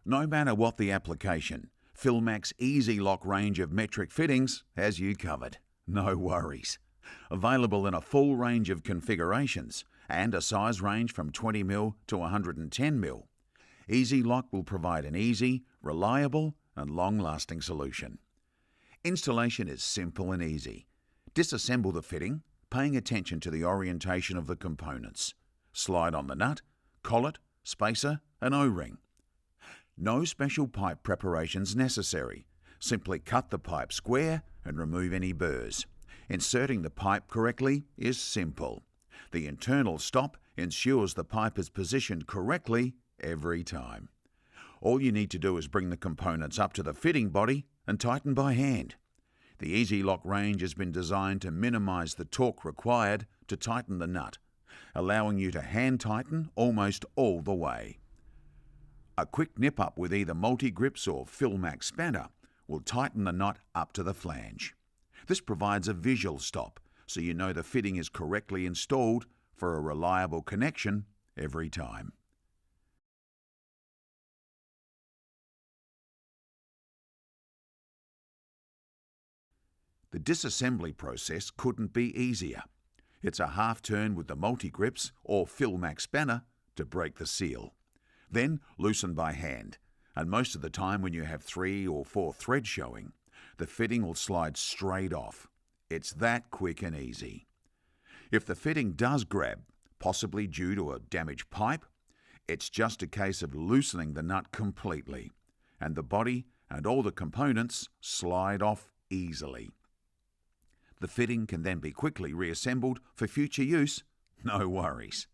No matter what the application, Philmac's EasyLOK range of metric fittings has you covered. No worries. Available in a full range of configurations and a size range from 20mm to 110mm, EasyLOK will provide an easy, reliable and long-lasting solution. Installation is simple and easy. Disassemble the fitting, paying attention to the orientation of the components. Slide on the nut, collet, spacer and O-ring. No special pipe preparations necessary. Simply cut the pipe square and remove any burrs. Inserting the pipe correctly is simple. The internal stop ensures the pipe is positioned correctly every time. All you need to do is bring the components up to the fitting body and tighten by hand. The EasyLOK range has been designed to minimize the torque required to tighten the nut, allowing you to hand tighten almost all the way. A quick nip up with either multi-grips or Philmac spanner will tighten the knot up to the flange. This provides a visual stop, so you know the fitting is correctly installed for a reliable connection every time. The disassembly process couldn't be easier. It's a half turn with the multi-grips or Philmac spanner to break the seal. Then loosen by hand, and most of the time when you have 3 or 4 threads showing, the fitting will slide straight off. It's that quick and easy. If the fitting does grab, possibly due to a damaged pipe, it's just a case of loosening the nut completely, and the body and all the components slide off easily. The fitting can then be quickly reassembled for future use, no worries.